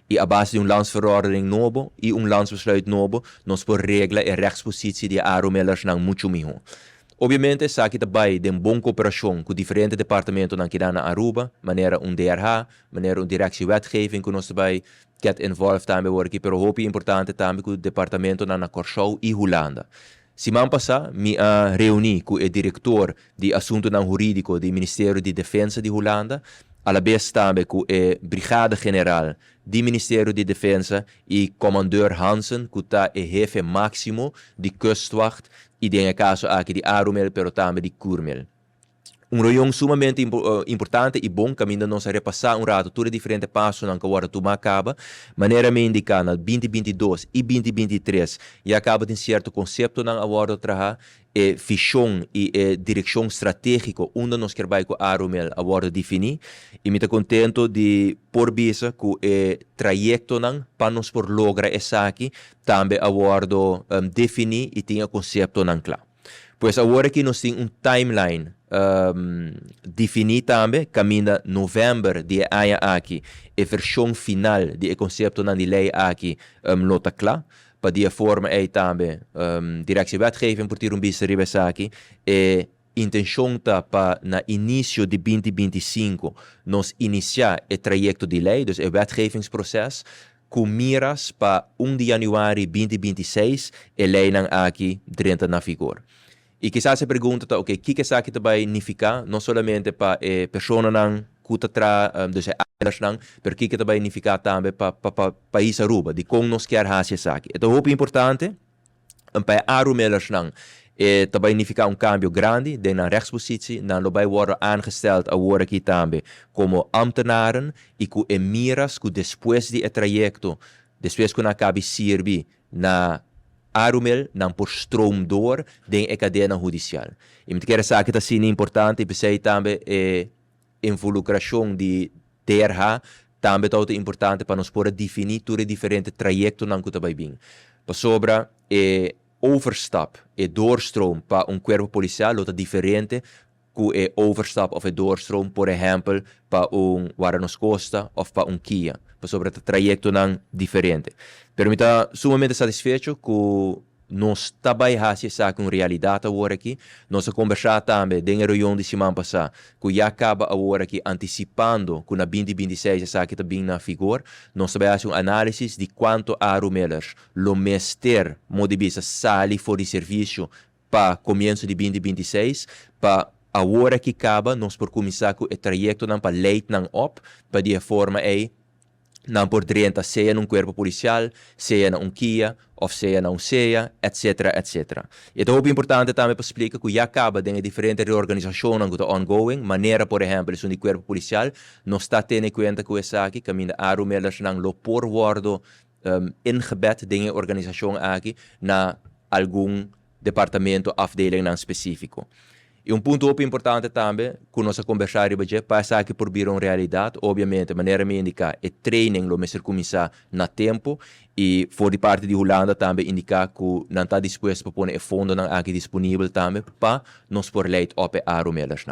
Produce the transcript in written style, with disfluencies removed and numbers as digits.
E a base de landsverordening novo e landsbesluit novo, nós por regra e rechtspositie de aromelers nang muito melhor. Obviamente, sa kita bay de boa cooperação com diferentes departamentos na Kirana Aruba, maneira DRH, maneira directie wetgeving que nós bay get involved também work, pero hoop importante também com o departamento na Corsou e Holanda. Semana passada, me reuni com o diretor de assunto jurídico do Ministério de Defesa de Holanda, alla vez também com o brigada general do Ministério de Defesa e comandeur Hansen, que está o jefe máximo de kustwacht e tem caso aqui de Arumel, pero também de Kurmel. Reunião sumamente importante e bom, que ainda não se repassar rato todos os diferentes passos que agora tu acaba, maneira me indicar na 2022 e 2023 e acaba de certo conceito na agora trabalhar e visão e direção estratégica onde nós queremos com a Arumel agora definir e me está contento de por visa com o trajeto para nós por lograr essa aqui também agora definir e ter conceito não claro. Pois agora que nós temos timeline definir também, caminha novembro de ano aqui, a versão final do conceito de lei aqui, lota claro, para de forma aí também, directie wetgeving por ter bis aqui, e intenção tá para na início de 2025 nós iniciar o trajeto de lei, dus o wetgevingsproces, com miras para 1 de januário de 2026, a lei aqui dentro na vigor. E quizás se pergunta, ok, o que isso aqui vai significar, não somente para pessoas que estão dus elas mas o que vai significar também para o país Aruba, de como nós queremos fazer isso aqui. Então, é importante, para Arumelas vai significar cambio grande na rechtspositie, não vai ser aangesteld agora aqui também como ambtenaren e com miras que depois do trajeto, depois que acabe servir na Arumel não por stroom door den cadena judicial. E me quero saber que é importante, e também a involucração de DRH também é importante para nós poder definir todos os diferentes trajetos que está bem. Para sobra, overstap e doorstroom para corpo policial é diferente que overstap of doorstroom, por exemplo, para Guaranos Costa ou para Kia. Sobre o trajeto não diferente. Pero me está sumamente satisfeito que nós trabalhamos essa com realidade agora aqui. Nós conversamos também na reunião de semana passada, que já acaba agora aqui antecipando que na 2026 essa aqui está bem na vigor. Nós trabalhamos um análise de quanto Arumelers lo mester modibisa sali fora de serviço para começo de 2026, para agora que acaba, nós por começar com o trajeto não para leite não op, para de forma aí não por direita, seja num corpo policial, seja num Kia, ou seja num CEA, etc, etc. Então, é importante também para explicar que já acaba de diferentes reorganizações que estão ongoing, maneira, por exemplo, de corpo policial, não está tendo em conta que essa aqui, caminho a Arumelas não lo por wordo ingebed de organização aqui na algum departamento, afdeling não específico. E ponto importante também, que nós conversamos hoje, para que por vir uma realidade, obviamente, a maneira de indicar é training, lo mesmo começar na tempo, e for de parte de Holanda também indicar que não está disposto para pôr o fundo aqui disponível também, para nós por leite op Arumelas.